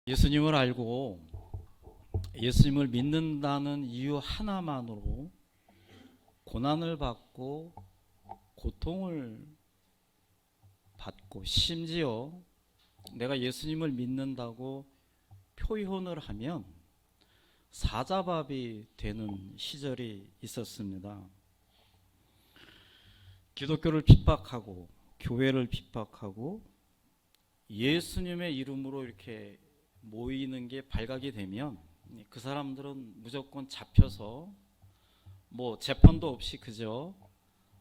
예수님을 알고 예수님을 믿는다는 이유 하나만으로 고난을 받고 고통을 받고 심지어 내가 예수님을 믿는다고 표현을 하면 사자밥이 되는 시절이 있었습니다. 기독교를 핍박하고 교회를 핍박하고 예수님의 이름으로 이렇게 모이는 게 발각이 되면 그 사람들은 무조건 잡혀서 재판도 없이 그저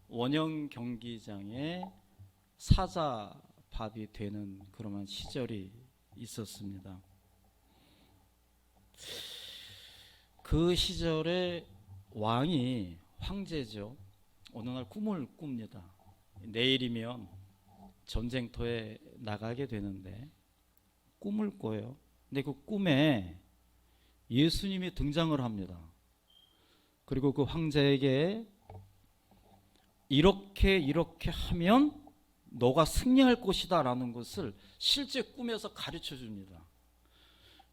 원형 경기장에 사자밥이 되는 그런 시절이 있었습니다. 그 시절에 왕이 황제죠. 어느 날 꿈을 꿉니다. 내일이면 전쟁터에 나가게 되는데 꿈을 꿔요. 근데 그 꿈에 예수님이 등장을 합니다. 그리고 그 황제에게 이렇게 하면 너가 승리할 것이다 라는 것을 실제 꿈에서 가르쳐 줍니다.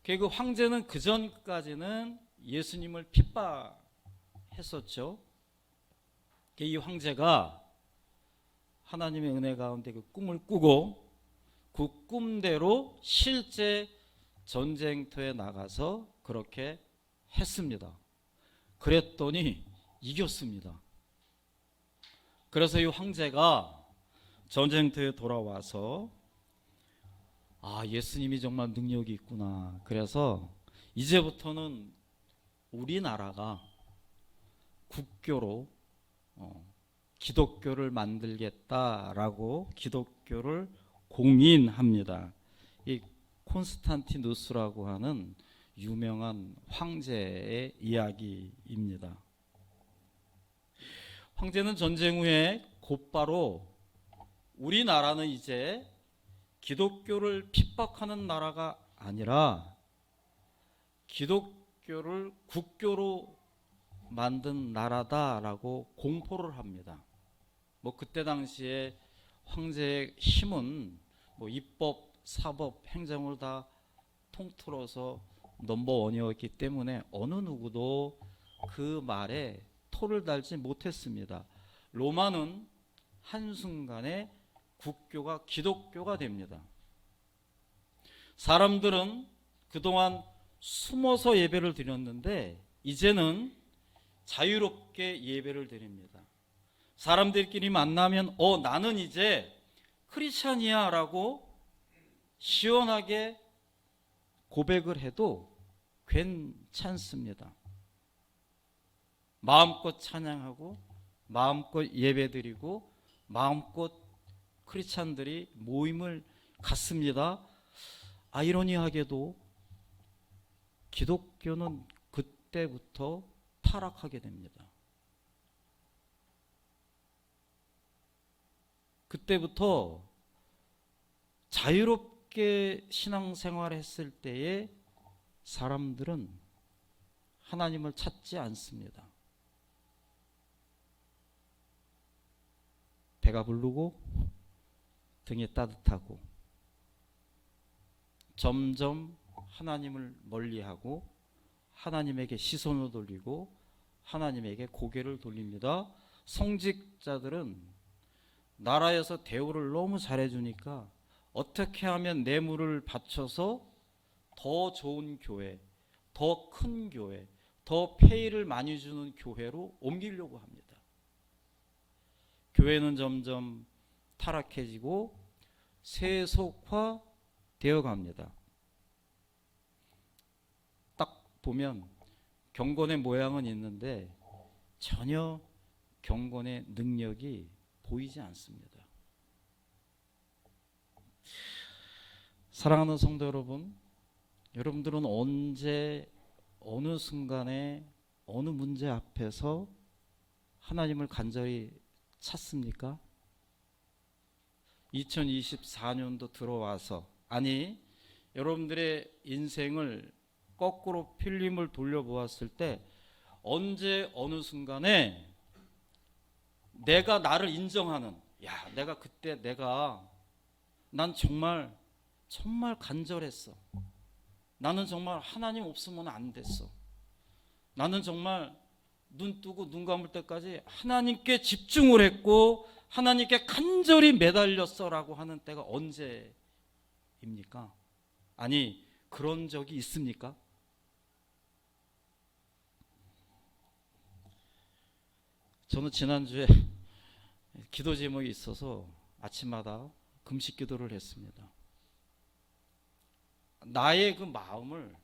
그 황제는 그 전까지는 예수님을 핍박했었죠. 이 황제가 하나님의 은혜 가운데 그 꿈을 꾸고 그 꿈대로 실제 전쟁터에 나가서 그렇게 했습니다. 그랬더니 이겼습니다. 그래서 이 황제가 전쟁터에 돌아와서 예수님이 정말 능력이 있구나. 그래서 이제부터는 우리나라가 국교로 기독교를 만들겠다라고 기독교를 공인합니다. 이 콘스탄티누스라고 하는 유명한 황제의 이야기입니다. 황제는 전쟁 후에 곧바로 우리나라는 이제 기독교를 핍박하는 나라가 아니라 기독교를 국교로 만든 나라다라고 공포를 합니다. 그때 당시에 황제의 힘은 입법, 사법, 행정을 다 통틀어서 넘버원이었기 때문에 어느 누구도 그 말에 토를 달지 못했습니다. 로마는 한순간에 국교가 기독교가 됩니다. 사람들은 그동안 숨어서 예배를 드렸는데 이제는 자유롭게 예배를 드립니다. 사람들끼리 만나면 나는 이제 크리스찬이야 라고 시원하게 고백을 해도 괜찮습니다. 마음껏 찬양하고 마음껏 예배드리고 마음껏 크리스찬들이 모임을 갖습니다. 아이러니하게도 기독교는 그때부터 타락하게 됩니다. 그때부터 자유롭게 신앙생활을 했을 때에 사람들은 하나님을 찾지 않습니다. 배가 부르고 등이 따뜻하고 점점 하나님을 멀리하고 하나님에게 시선을 돌리고 하나님에게 고개를 돌립니다. 성직자들은 나라에서 대우를 너무 잘해주니까 어떻게 하면 뇌물을 바쳐서 더 좋은 교회, 더 큰 교회, 더 페이를 많이 주는 교회로 옮기려고 합니다. 교회는 점점 타락해지고 세속화 되어 갑니다. 딱 보면 경건의 모양은 있는데 전혀 경건의 능력이 보이지 않습니다. 사랑하는 성도 여러분, 여러분들은 언제 어느 순간에 어느 문제 앞에서 하나님을 간절히 찾습니까? 2024년도 들어와서 여러분들의 인생을 거꾸로 필름을 돌려보았을 때 언제 어느 순간에 내가 나를 인정하는 내가 그때 난 정말 간절했어. 나는 정말 하나님 없으면 안 됐어. 나는 정말 눈 뜨고 눈 감을 때까지 하나님께 집중을 했고 하나님께 간절히 매달렸어라고 하는 때가 언제입니까? 아니, 그런 적이 있습니까? 저는 지난주에 기도 제목이 있어서 아침마다 금식 기도를 했습니다. 나의 그 마음을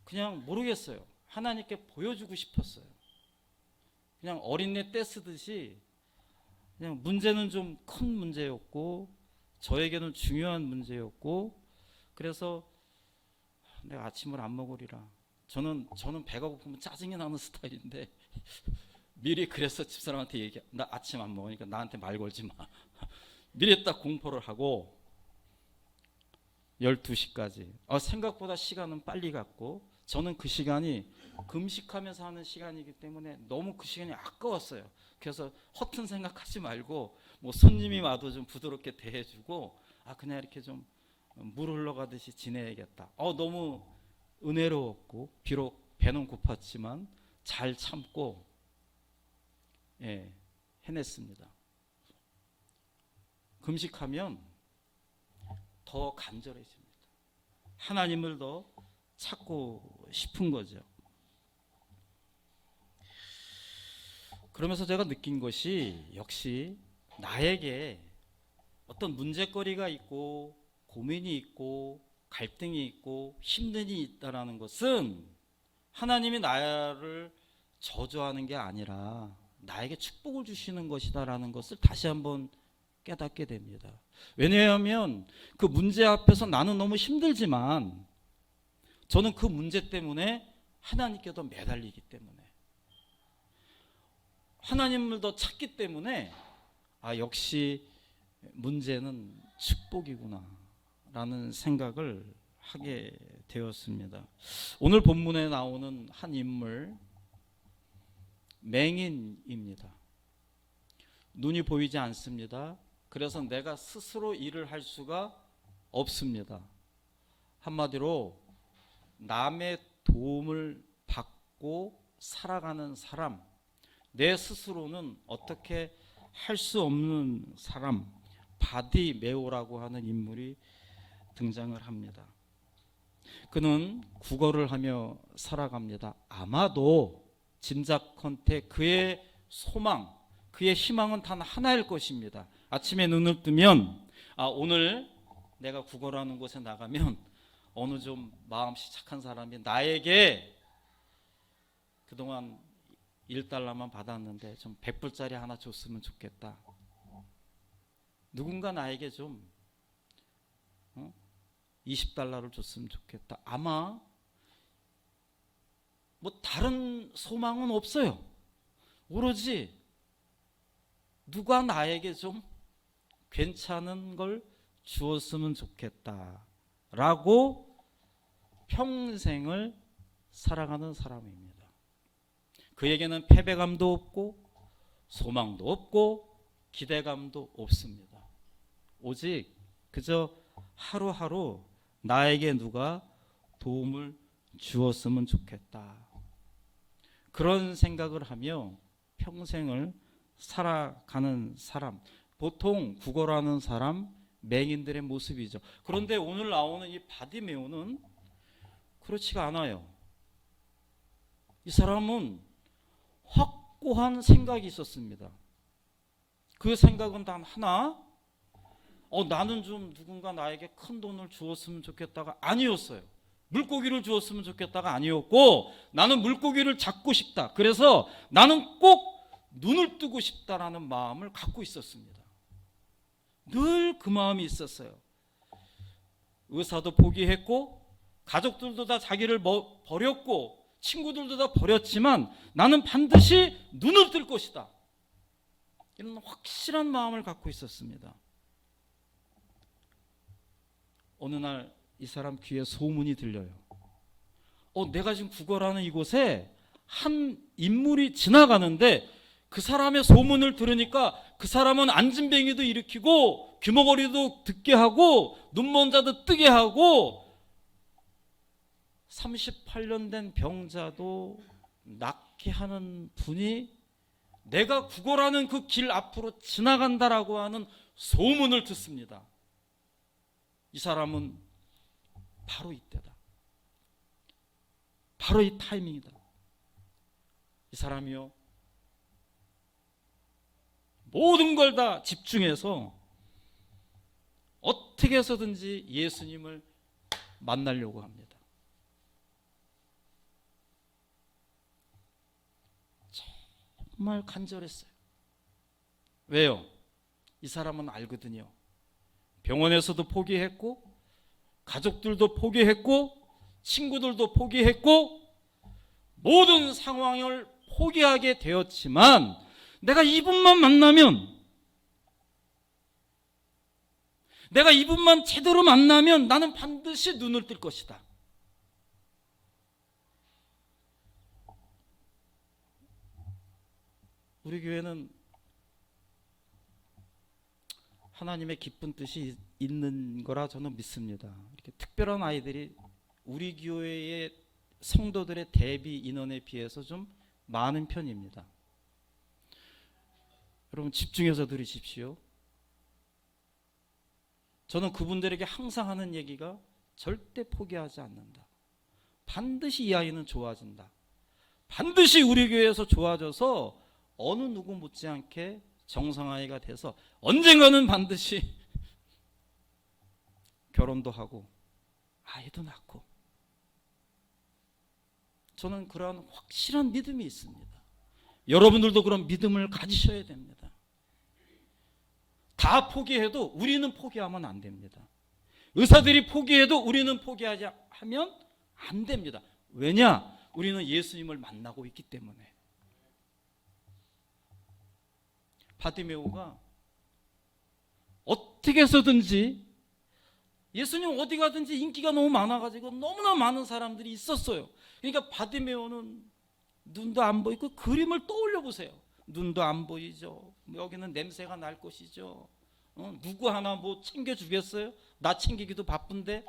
그냥 모르겠어요. 하나님께 보여주고 싶었어요. 그냥 어린애 떼쓰듯이 그냥 문제는 좀 큰 문제였고 저에게는 중요한 문제였고 그래서 내가 아침을 안 먹으리라. 저는 배가 고프면 짜증이 나는 스타일인데 미리 그래서 집사람한테 나 아침 안 먹으니까 나한테 말 걸지 마. 미리 딱 공포를 하고 12시까지. 생각보다 시간은 빨리 갔고 저는 그 시간이 금식하면서 하는 시간이기 때문에 너무 그 시간이 아까웠어요. 그래서 허튼 생각하지 말고 뭐 손님이 와도 좀 부드럽게 대해주고 그냥 이렇게 좀 물 흘러가듯이 지내야겠다. 너무 은혜로웠고 비록 배는 고팠지만 잘 참고 해냈습니다. 금식하면 더 간절해집니다. 하나님을 더 찾고 싶은 거죠. 그러면서 제가 느낀 것이 역시 나에게 어떤 문제거리가 있고 고민이 있고 갈등이 있고 힘든 일이 있다는 것은 하나님이 나를 저주하는 게 아니라 나에게 축복을 주시는 것이다라는 것을 다시 한번 깨닫게 됩니다. 왜냐하면 그 문제 앞에서 나는 너무 힘들지만 저는 그 문제 때문에 하나님께 더 매달리기 때문에 하나님을 더 찾기 때문에 역시 문제는 축복이구나 라는 생각을 하게 되었습니다. 오늘 본문에 나오는 한 인물 맹인입니다. 눈이 보이지 않습니다. 그래서 내가 스스로 일을 할 수가 없습니다. 한마디로 남의 도움을 받고 살아가는 사람, 내 스스로는 어떻게 할 수 없는 사람, 바디메오라고 하는 인물이 등장을 합니다. 그는 구걸을 하며 살아갑니다. 아마도 짐작컨대 그의 소망, 그의 희망은 단 하나일 것입니다. 아침에 눈을 뜨면 오늘 내가 구걸하는 곳에 나가면 어느 좀 마음씨 착한 사람이 나에게 그동안 1달러만 받았는데 좀 100불짜리 하나 줬으면 좋겠다. 누군가 나에게 좀 20달러를 줬으면 좋겠다. 아마 뭐 다른 소망은 없어요. 오로지 누가 나에게 좀 괜찮은 걸 주었으면 좋겠다라고 평생을 살아가는 사람입니다. 그에게는 패배감도 없고 소망도 없고 기대감도 없습니다. 오직 그저 하루하루 나에게 누가 도움을 주었으면 좋겠다. 그런 생각을 하며 평생을 살아가는 사람, 보통 구걸하는 사람, 맹인들의 모습이죠. 그런데 오늘 나오는 이 바디메오는 그렇지가 않아요. 이 사람은 확고한 생각이 있었습니다. 그 생각은 단 하나, 나는 좀 누군가 나에게 큰 돈을 주었으면 좋겠다가 아니었어요. 물고기를 주었으면 좋겠다가 아니었고, 나는 물고기를 잡고 싶다. 그래서 나는 꼭 눈을 뜨고 싶다라는 마음을 갖고 있었습니다. 늘 그 마음이 있었어요. 의사도 포기했고 가족들도 다 자기를 버렸고 친구들도 다 버렸지만 나는 반드시 눈을 뜰 것이다. 이런 확실한 마음을 갖고 있었습니다. 어느 날 이 사람 귀에 소문이 들려요. 내가 지금 구걸하는 이곳에 한 인물이 지나가는데 그 사람의 소문을 들으니까 그 사람은 안진뱅이도 일으키고 귀머거리도 듣게 하고 눈먼 자도 뜨게 하고 38년 된 병자도 낫게 하는 분이 내가 구걸하는 그 길 앞으로 지나간다라고 하는 소문을 듣습니다. 이 사람은 바로 이때다. 바로 이 타이밍이다. 이 사람이요, 모든 걸 다 집중해서 어떻게 해서든지 예수님을 만나려고 합니다. 정말 간절했어요. 왜요? 이 사람은 알거든요. 병원에서도 포기했고, 가족들도 포기했고, 친구들도 포기했고, 모든 상황을 포기하게 되었지만 내가 이분만 만나면, 내가 이분만 제대로 만나면 나는 반드시 눈을 뜰 것이다. 우리 교회는 하나님의 기쁜 뜻이 있는 거라 저는 믿습니다. 이렇게 특별한 아이들이 우리 교회의 성도들의 대비 인원에 비해서 좀 많은 편입니다. 여러분 집중해서 들으십시오. 저는 그분들에게 항상 하는 얘기가 절대 포기하지 않는다. 반드시 이 아이는 좋아진다. 반드시 우리 교회에서 좋아져서 어느 누구 못지않게 정상아이가 돼서 언젠가는 반드시 결혼도 하고 아이도 낳고, 저는 그러한 확실한 믿음이 있습니다. 여러분들도 그런 믿음을 가지셔야 됩니다. 다 포기해도 우리는 포기하면 안 됩니다. 의사들이 포기해도 우리는 포기하지 하면 안 됩니다. 왜냐? 우리는 예수님을 만나고 있기 때문에. 바디메오가 어떻게 해서든지, 예수님 어디 가든지 인기가 너무 많아가지고 너무나 많은 사람들이 있었어요. 그러니까 바디메오는 눈도 안 보이고, 그림을 떠올려 보세요. 눈도 안 보이죠. 여기는 냄새가 날 것이죠. 누구 하나 뭐 챙겨주겠어요? 나 챙기기도 바쁜데.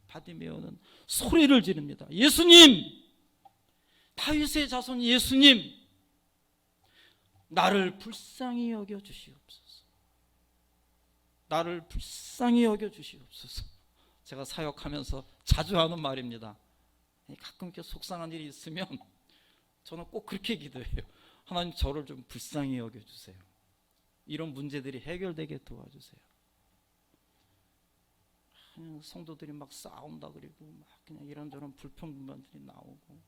바디메오는 소리를 지릅니다. 예수님, 다윗의 자손 예수님, 나를 불쌍히 여겨 주시옵소서. 나를 불쌍히 여겨 주시옵소서. 제가 사역하면서 자주 하는 말입니다. 가끔 이렇게 속상한 일이 있으면 저는 꼭 그렇게 기도해요. 하나님, 저를 좀 불쌍히 여겨 주세요. 이런 문제들이 해결되게 도와주세요. 성도들이 막 싸운다 그리고 막 그냥 이런저런 불평불만들이 나오고,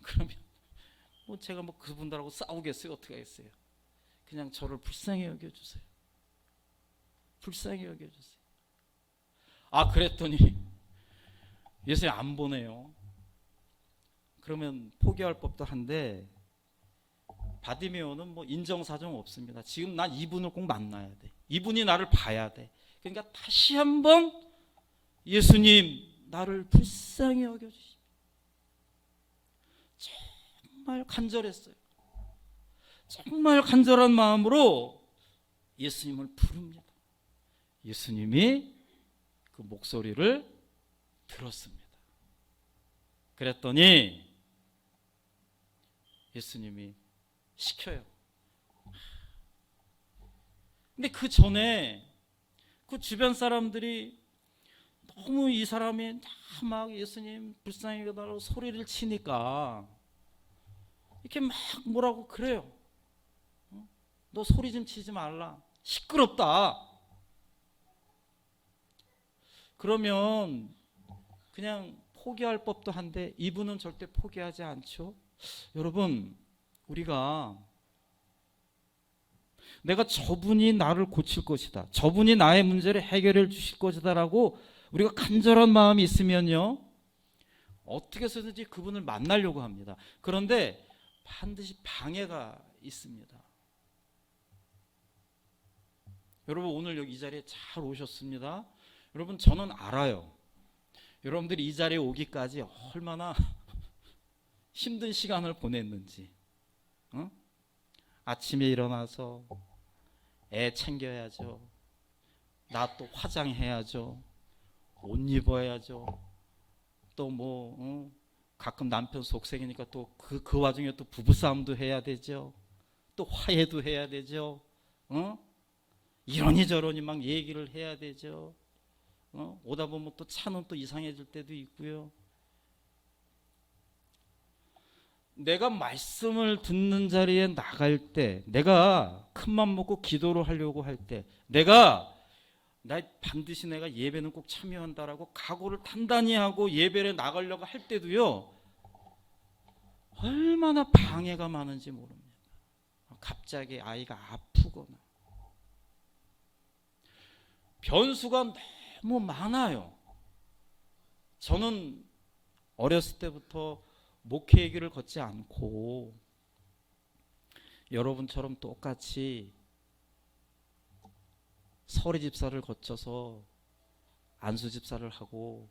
그러면 뭐 제가 뭐 그분들하고 싸우겠어요? 어떻게 하겠어요? 그냥 저를 불쌍히 여겨 주세요. 불쌍히 여겨 주세요. 아, 그랬더니 예수님 안 보내요. 그러면 포기할 법도 한데, 바디메오는 뭐 인정사정 없습니다. 지금 난 이분을 꼭 만나야 돼. 이분이 나를 봐야 돼. 그러니까 다시 한번 예수님, 나를 불쌍히 여겨주십시오. 정말 간절했어요. 정말 간절한 마음으로 예수님을 부릅니다. 예수님이 그 목소리를 들었습니다. 그랬더니 예수님이 시켜요. 근데 그 전에 그 주변 사람들이 너무 이 사람이 막 예수님 불쌍히 여겨달라고 소리를 치니까 이렇게 막 뭐라고 그래요. 너 소리 좀 치지 말라. 시끄럽다. 그러면 그냥 포기할 법도 한데 이분은 절대 포기하지 않죠. 여러분, 우리가 내가 저분이 나를 고칠 것이다, 저분이 나의 문제를 해결해 주실 것이다 라고 우리가 간절한 마음이 있으면요, 어떻게 해서든지 그분을 만나려고 합니다. 그런데 반드시 방해가 있습니다. 여러분, 오늘 여기 이 자리에 잘 오셨습니다. 여러분, 저는 알아요. 여러분들이 이 자리에 오기까지 얼마나 힘든 시간을 보냈는지. 아침에 일어나서 애 챙겨야죠. 나 또 화장해야죠. 옷 입어야죠. 또 뭐 가끔 남편 속색이니까 또 그 와중에 또 부부싸움도 해야 되죠. 또 화해도 해야 되죠. 이러니 저러니 막 얘기를 해야 되죠. 오다 보면 또 차는 또 이상해질 때도 있고요. 내가 말씀을 듣는 자리에 나갈 때, 내가 큰맘 먹고 기도를 하려고 할 때, 나 반드시 내가 예배는 꼭 참여한다라고 각오를 단단히 하고 예배를 나가려고 할 때도요, 얼마나 방해가 많은지 모릅니다. 갑자기 아이가 아프거나 변수가 너무 많아요. 저는 어렸을 때부터 목회의 길을 걷지 않고 여러분처럼 똑같이 서리 집사를 거쳐서 안수 집사를 하고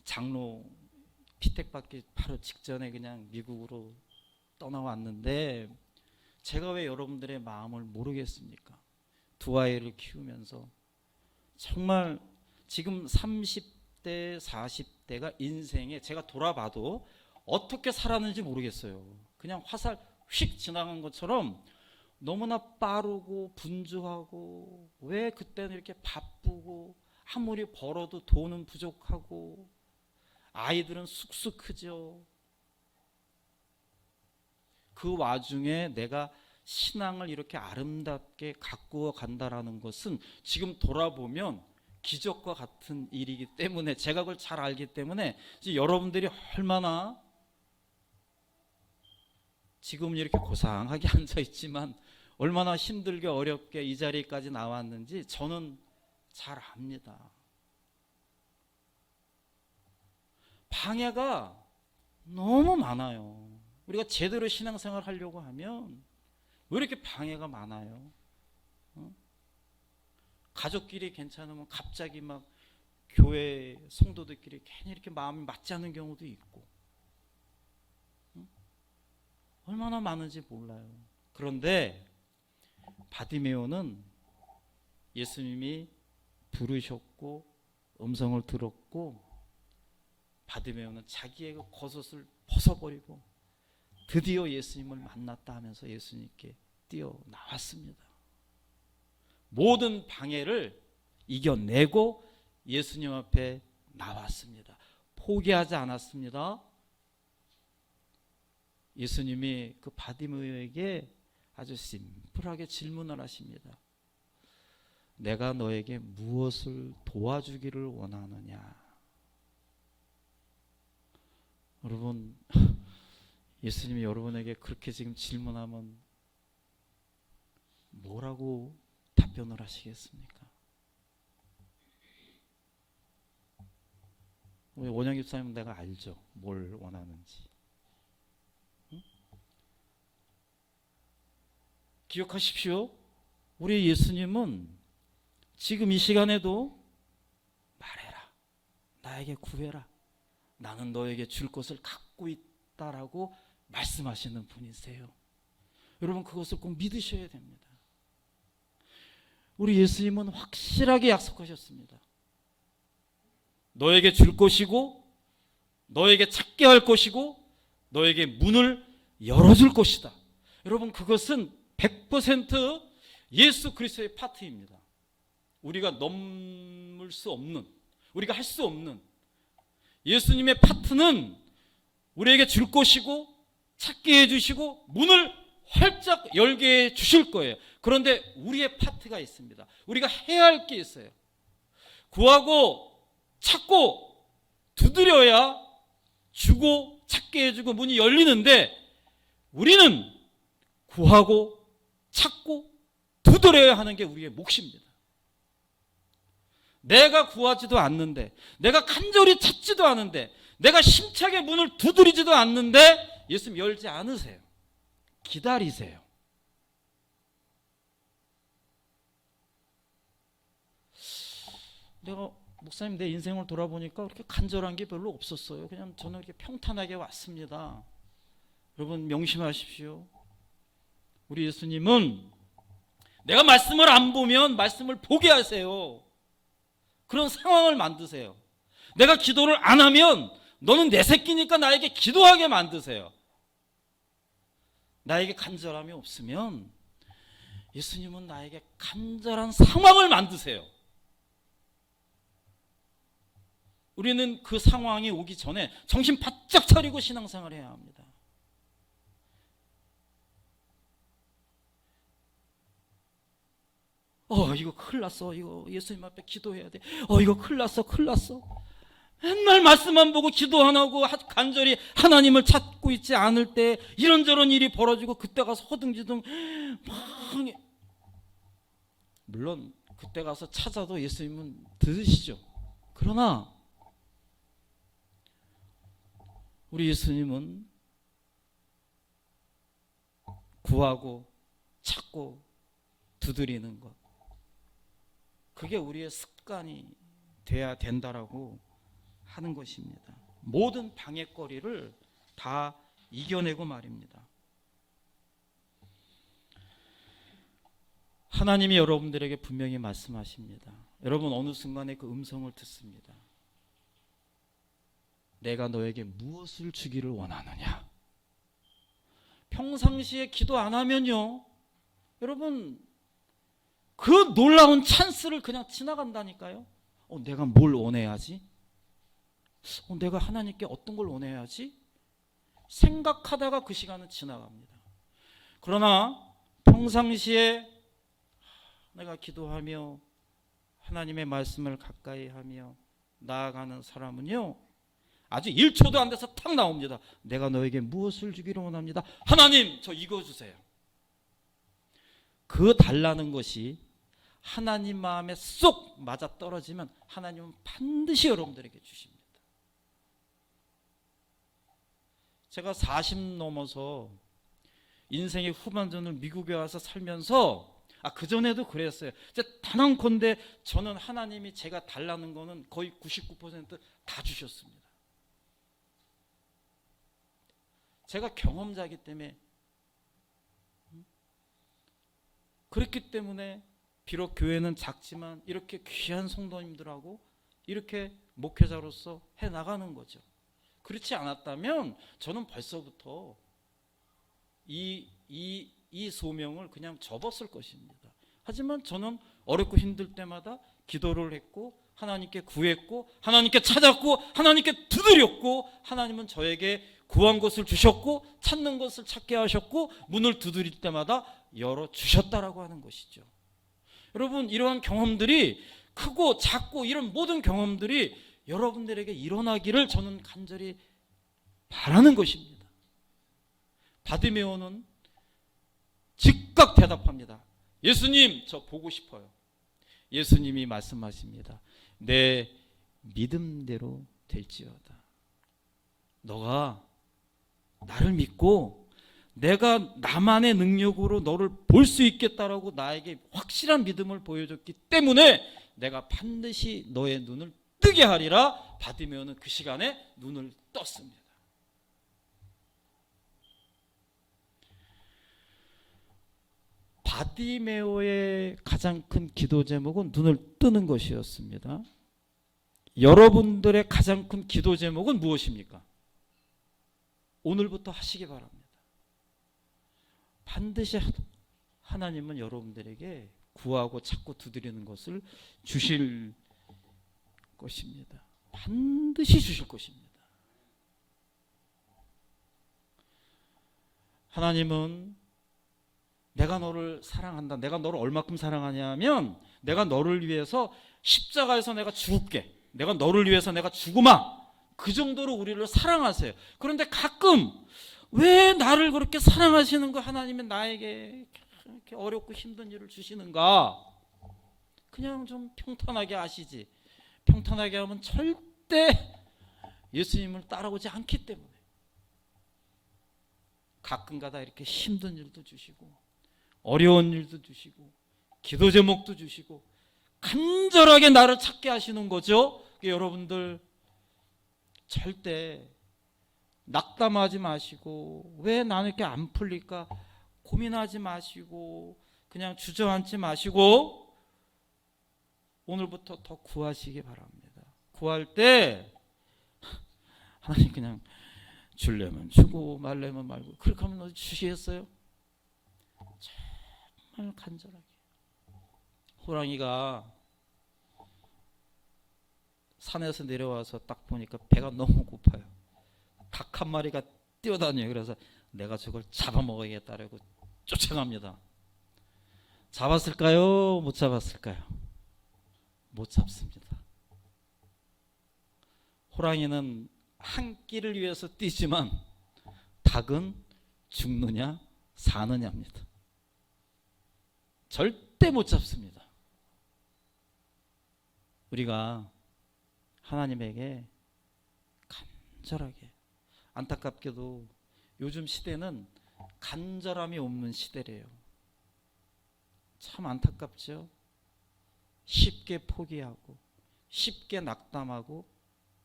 장로 피택받기 바로 직전에 그냥 미국으로 떠나왔는데, 제가 왜 여러분들의 마음을 모르겠습니까? 두 아이를 키우면서 정말 지금 30대 40대가 인생에 제가 돌아봐도 어떻게 살았는지 모르겠어요. 그냥 화살 휙 지나간 것처럼 너무나 빠르고 분주하고, 왜 그때는 이렇게 바쁘고 아무리 벌어도 돈은 부족하고 아이들은 쑥쑥 크죠. 그 와중에 내가 신앙을 이렇게 아름답게 가꾸어 간다라는 것은 지금 돌아보면 기적과 같은 일이기 때문에, 제가 그걸 잘 알기 때문에 여러분들이 얼마나 지금 이렇게 고상하게 앉아 있지만 얼마나 힘들게 어렵게 이 자리까지 나왔는지 저는 잘 압니다. 방해가 너무 많아요. 우리가 제대로 신앙생활 하려고 하면 왜 이렇게 방해가 많아요? 가족끼리 괜찮으면 갑자기 막 교회 성도들끼리 괜히 이렇게 마음이 맞지 않는 경우도 있고, 얼마나 많은지 몰라요. 그런데 바디메오는 예수님이 부르셨고 음성을 들었고, 바디메오는 자기의 그 겉옷을 벗어버리고 드디어 예수님을 만났다 하면서 예수님께 뛰어나왔습니다. 모든 방해를 이겨내고 예수님 앞에 나왔습니다. 포기하지 않았습니다. 예수님이 그 바디메오에게 아주 심플하게 질문을 하십니다. 내가 너에게 무엇을 도와주기를 원하느냐? 여러분, 예수님이 여러분에게 그렇게 지금 질문하면 뭐라고 답변을 하시겠습니까? 우리 원영 집사님은 내가 알죠, 뭘 원하는지. 기억하십시오. 우리 예수님은 지금 이 시간에도 말해라, 나에게 구해라, 나는 너에게 줄 것을 갖고 있다라고 말씀하시는 분이세요. 여러분, 그것을 꼭 믿으셔야 됩니다. 우리 예수님은 확실하게 약속하셨습니다. 너에게 줄 것이고, 너에게 찾게 할 것이고, 너에게 문을 열어줄 것이다. 여러분, 그것은 100% 예수 그리스도의 파트입니다. 우리가 넘을 수 없는, 우리가 할 수 없는 예수님의 파트는 우리에게 줄 것이고, 찾게 해주시고, 문을 활짝 열게 해 주실 거예요. 그런데 우리의 파트가 있습니다. 우리가 해야 할 게 있어요. 구하고 찾고 두드려야 주고 찾게 해주고 문이 열리는데, 우리는 구하고 찾고 두드려야 하는 게 우리의 몫입니다. 내가 구하지도 않는데, 내가 간절히 찾지도 않은데, 내가 심차게 문을 두드리지도 않는데 예수님 열지 않으세요. 기다리세요. 내가 목사님 내 인생을 돌아보니까 그렇게 간절한 게 별로 없었어요. 그냥 저는 이렇게 평탄하게 왔습니다. 여러분, 명심하십시오. 우리 예수님은 내가 말씀을 안 보면 말씀을 보게 하세요. 그런 상황을 만드세요. 내가 기도를 안 하면 너는 내 새끼니까 나에게 기도하게 만드세요. 나에게 간절함이 없으면 예수님은 나에게 간절한 상황을 만드세요. 우리는 그 상황이 오기 전에 정신 바짝 차리고 신앙생활을 해야 합니다. 이거 큰일 났어. 이거 예수님 앞에 기도해야 돼. 이거 큰일 났어. 큰일 났어. 맨날 말씀만 보고 기도 안 하고 간절히 하나님을 찾고 있지 않을 때 이런저런 일이 벌어지고 그때 가서 허둥지둥 막, 물론 그때 가서 찾아도 예수님은 들으시죠. 그러나 우리 예수님은 구하고 찾고 두드리는 것, 그게 우리의 습관이 돼야 된다라고 하는 것입니다. 모든 방해거리를 다 이겨내고 말입니다. 하나님이 여러분들에게 분명히 말씀하십니다. 여러분 어느 순간에 그 음성을 듣습니다. 내가 너에게 무엇을 주기를 원하느냐. 평상시에 기도 안 하면요, 여러분 그 놀라운 찬스를 그냥 지나간다니까요. 내가 뭘 원해야지? 내가 하나님께 어떤 걸 원해야지? 생각하다가 그 시간은 지나갑니다. 그러나 평상시에 내가 기도하며 하나님의 말씀을 가까이 하며 나아가는 사람은요, 아주 1초도 안 돼서 탁 나옵니다. 내가 너에게 무엇을 주기를 원합니다. 하나님, 저 이거 주세요. 그 달라는 것이 하나님 마음에 쏙 맞아 떨어지면 하나님은 반드시 여러분들에게 주십니다. 제가 40 넘어서 인생의 후반전을 미국에 와서 살면서 그전에도 그랬어요. 단언컨대 저는 하나님이 제가 달라는 거는 거의 99% 다 주셨습니다. 제가 경험자이기 때문에, 그렇기 때문에 비록 교회는 작지만 이렇게 귀한 성도님들하고 이렇게 목회자로서 해나가는 거죠. 그렇지 않았다면 저는 벌써부터 이 소명을 그냥 접었을 것입니다. 하지만 저는 어렵고 힘들 때마다 기도를 했고 하나님께 구했고 하나님께 찾았고 하나님께 두드렸고 하나님은 저에게 구한 것을 주셨고 찾는 것을 찾게 하셨고 문을 두드릴 때마다 열어주셨다라고 하는 것이죠. 여러분, 이러한 경험들이 크고 작고 이런 모든 경험들이 여러분들에게 일어나기를 저는 간절히 바라는 것입니다. 바디메오는 즉각 대답합니다. 예수님, 저 보고 싶어요. 예수님이 말씀하십니다. 내 믿음대로 될지어다. 너가 나를 믿고 내가 나만의 능력으로 너를 볼 수 있겠다라고 나에게 확실한 믿음을 보여줬기 때문에 내가 반드시 너의 눈을 뜨게 하리라. 바디메오는 그 시간에 눈을 떴습니다. 바디메오의 가장 큰 기도 제목은 눈을 뜨는 것이었습니다. 여러분들의 가장 큰 기도 제목은 무엇입니까? 오늘부터 하시기 바랍니다. 반드시 하나님은 여러분들에게 구하고 찾고 두드리는 것을 주실 것입니다. 반드시 주실 것입니다. 하나님은 내가 너를 사랑한다. 내가 너를 얼마큼 사랑하냐면 내가 너를 위해서 십자가에서 내가 죽을게. 내가 너를 위해서 내가 죽으마. 그 정도로 우리를 사랑하세요. 그런데 가끔 왜 나를 그렇게 사랑하시는 거 하나님은 나에게 이렇게 어렵고 힘든 일을 주시는가? 그냥 좀 평탄하게 하시지. 평탄하게 하면 절대 예수님을 따라오지 않기 때문에 가끔가다 이렇게 힘든 일도 주시고 어려운 일도 주시고 기도 제목도 주시고 간절하게 나를 찾게 하시는 거죠. 여러분들 절대 낙담하지 마시고 왜 나는 이렇게 안 풀릴까 고민하지 마시고 그냥 주저앉지 마시고 오늘부터 더 구하시기 바랍니다. 구할 때 하나님 그냥 주려면 주고 말려면 말고 그렇게 하면 어디 주시겠어요? 정말 간절하게. 호랑이가 산에서 내려와서 딱 보니까 배가 너무 고파요. 닭 한 마리가 뛰어다녀요. 그래서 내가 저걸 잡아먹어야겠다라고 쫓아갑니다. 잡았을까요? 못 잡았을까요? 못 잡습니다. 호랑이는 한 끼를 위해서 뛰지만 닭은 죽느냐 사느냐입니다. 절대 못 잡습니다. 우리가 하나님에게 간절하게, 안타깝게도 요즘 시대는 간절함이 없는 시대래요. 참 안타깝죠. 쉽게 포기하고 쉽게 낙담하고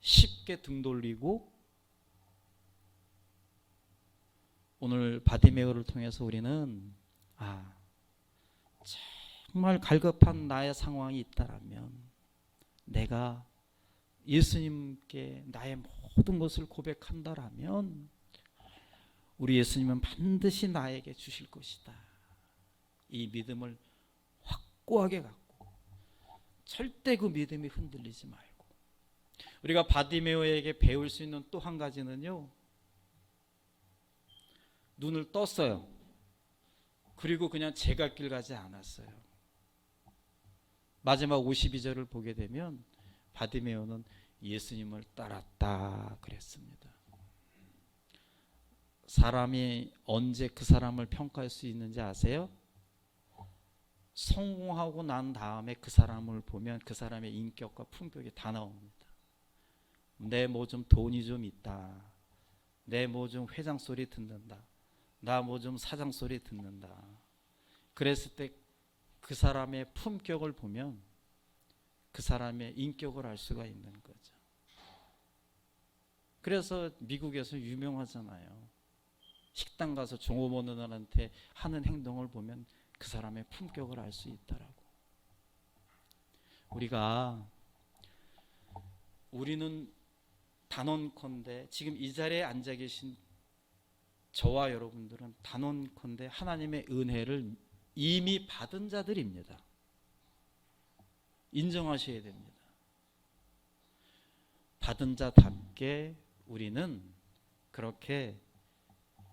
쉽게 등 돌리고. 오늘 바디메오를 통해서 우리는 정말 갈급한 나의 상황이 있다라면 내가 예수님께 나의 모든 것을 고백한다라면 우리 예수님은 반드시 나에게 주실 것이다. 이 믿음을 확고하게 갖고 절대 그 믿음이 흔들리지 말고. 우리가 바디메오에게 배울 수 있는 또 한 가지는요, 눈을 떴어요. 그리고 그냥 제 갈 길 가지 않았어요. 마지막 52절을 보게 되면 바디메오는 예수님을 따랐다 그랬습니다. 사람이 언제 그 사람을 평가할 수 있는지 아세요? 성공하고 난 다음에 그 사람을 보면 그 사람의 인격과 품격이 다 나옵니다. 내 뭐 좀 돈이 좀 있다. 내 뭐 좀 회장 소리 듣는다. 나 뭐 좀 사장 소리 듣는다. 그랬을 때 그 사람의 품격을 보면 그 사람의 인격을 알 수가 있는 거죠. 그래서 미국에서 유명하잖아요. 식당 가서 종업원들한테 하는 행동을 보면 그 사람의 품격을 알 수 있다라고. 우리는 단언컨대 지금 이 자리에 앉아 계신 저와 여러분들은 단언컨대 하나님의 은혜를 이미 받은 자들입니다. 인정하셔야 됩니다. 받은 자답게 우리는 그렇게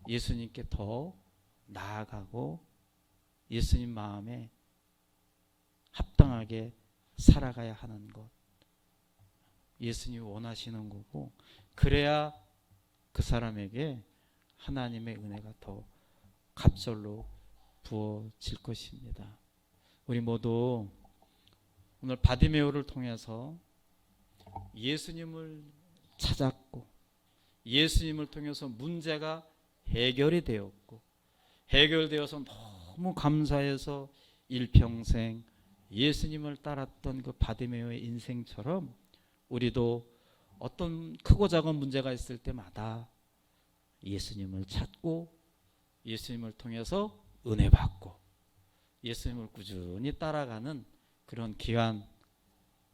예수님께 더 나아가고 예수님 마음에 합당하게 살아가야 하는 것, 예수님이 원하시는 거고, 그래야 그 사람에게 하나님의 은혜가 더 갑절로 부어질 것입니다. 우리 모두 오늘 바디메오를 통해서 예수님을 찾았고 예수님을 통해서 문제가 해결이 되었고 해결되어서 너무 감사해서 일평생 예수님을 따랐던 그 바디메오의 인생처럼 우리도 어떤 크고 작은 문제가 있을 때마다 예수님을 찾고 예수님을 통해서 은혜 받고 예수님을 꾸준히 따라가는 그런 귀한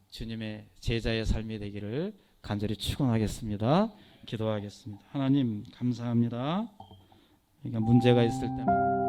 주님의 제자의 삶이 되기를 간절히 축원하겠습니다. 기도하겠습니다. 하나님 감사합니다. 그러니까 문제가 있을 때마다